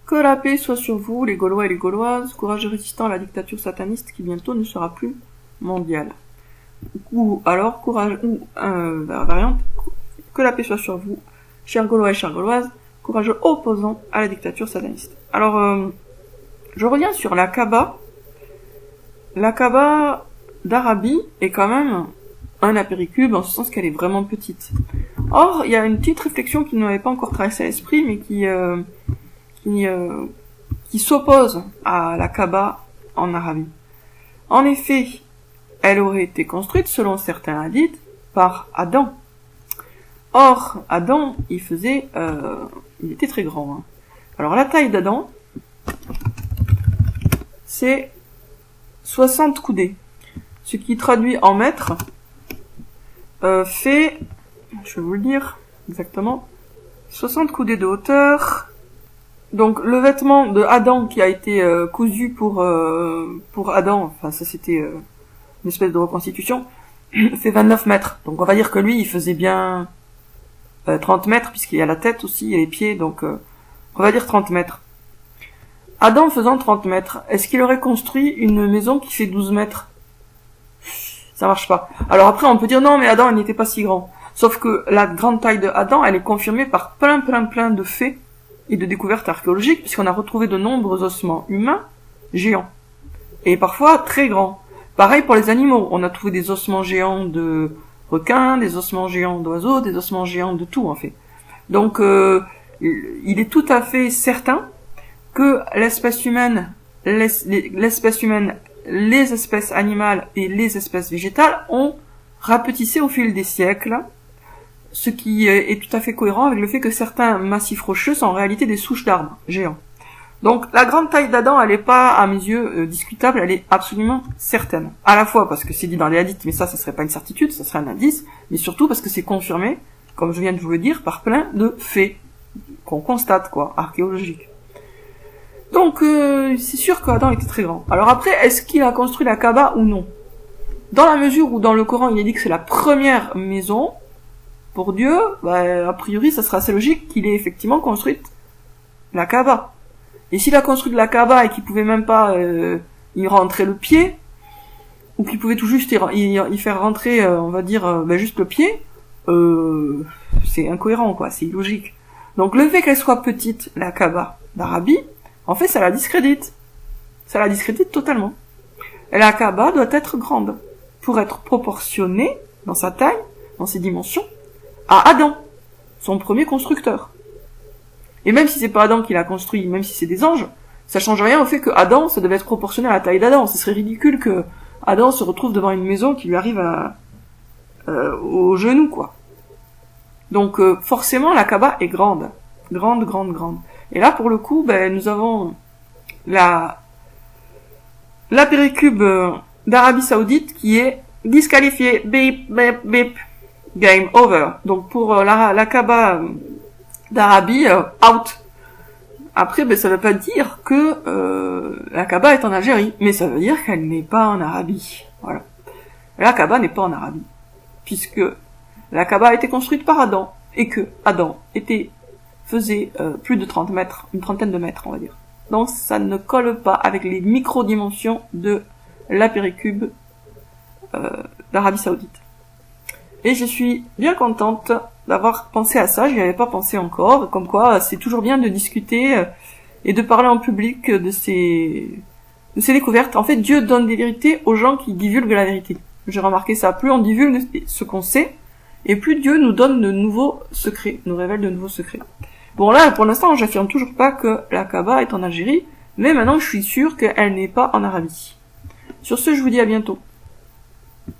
Que la paix soit sur vous, les Gaulois et les Gauloises, courage résistant à la dictature sataniste qui bientôt ne sera plus mondiale. Ou alors, variante, que la paix soit sur vous, chers Gaulois et chères Gauloises, courageux opposants à la dictature sataniste. Alors, je reviens sur la Kaaba. La Kaaba d'Arabie est quand même un apéricube, en ce sens qu'elle est vraiment petite. Or, il y a une petite réflexion qui ne m'avait pas encore traversé l'esprit, mais qui s'oppose à la Kaaba en Arabie. En effet, elle aurait été construite, selon certains hadiths, par Adam. Or, Adam, il était très grand. Hein. Alors, la taille d'Adam, c'est 60 coudées. Ce qui traduit en mètres, fait, je vais vous le dire exactement, 60 coudées de hauteur. Donc, le vêtement de Adam qui a été cousu pour Adam, enfin, ça c'était une espèce de reconstitution, fait 29 mètres. Donc, on va dire que lui, il faisait bien 30 mètres, puisqu'il y a la tête aussi et les pieds, donc on va dire 30 mètres. Adam faisant 30 mètres, est-ce qu'il aurait construit une maison qui fait 12 mètres? Ça marche pas. Alors après, on peut dire non, mais Adam, il n'était pas si grand. Sauf que la grande taille de Adam, elle est confirmée par plein de faits et de découvertes archéologiques, puisqu'on a retrouvé de nombreux ossements humains géants. Et parfois très grands. Pareil pour les animaux. On a trouvé des ossements géants de requins, des ossements géants d'oiseaux, des ossements géants de tout, en fait. Donc, il est tout à fait certain que l'espèce humaine, les espèces animales et les espèces végétales ont rapetissé au fil des siècles, ce qui est tout à fait cohérent avec le fait que certains massifs rocheux sont en réalité des souches d'arbres géants. Donc la grande taille d'Adam, elle n'est pas, à mes yeux, discutable, elle est absolument certaine. À la fois parce que c'est dit dans les hadiths, mais ça serait pas une certitude, ça serait un indice, mais surtout parce que c'est confirmé, comme je viens de vous le dire, par plein de faits qu'on constate, archéologiques. Donc, c'est sûr qu'Adam était très grand. Alors après, est-ce qu'il a construit la Kaaba ou non? Dans la mesure où dans le Coran, il est dit que c'est la première maison pour Dieu, a priori, ça sera assez logique qu'il ait effectivement construit la Kaaba. Et s'il a construit la Kaaba et qu'il pouvait même pas y rentrer le pied, ou qu'il pouvait tout juste y faire rentrer, on va dire, juste le pied, c'est incohérent, c'est illogique. Donc le fait qu'elle soit petite, la Kaaba d'Arabie, en fait, ça la discrédite. Ça la discrédite totalement. Et la Kaaba doit être grande, pour être proportionnée, dans sa taille, dans ses dimensions, à Adam, son premier constructeur. Et même si c'est pas Adam qui l'a construit, même si c'est des anges, ça change rien au fait que Adam, ça devait être proportionné à la taille d'Adam. Ce serait ridicule que Adam se retrouve devant une maison qui lui arrive au genou, Donc, forcément, la Kaaba est grande. Grande. Et là, pour le coup, nous avons l'apéricube d'Arabie Saoudite qui est disqualifiée. Bip, bip, bip. Game over. Donc, pour la Kaaba d'Arabie, out. Après, ça veut pas dire que la Kaaba est en Algérie, mais ça veut dire qu'elle n'est pas en Arabie. Voilà. La Kaaba n'est pas en Arabie, puisque la Kaaba a été construite par Adam, et que Adam faisait plus de 30 mètres, une trentaine de mètres, on va dire. Donc ça ne colle pas avec les micro-dimensions de l'apéricube d'Arabie Saoudite. Et je suis bien contente d'avoir pensé à ça, j'y avais pas pensé encore, comme quoi c'est toujours bien de discuter et de parler en public de ces découvertes. En fait, Dieu donne des vérités aux gens qui divulguent la vérité. J'ai remarqué ça, plus on divulgue ce qu'on sait, et plus Dieu nous donne de nouveaux secrets, nous révèle de nouveaux secrets. Bon là, pour l'instant, j'affirme toujours pas que la Kaaba est en Algérie, mais maintenant je suis sûr qu'elle n'est pas en Arabie. Sur ce, je vous dis à bientôt.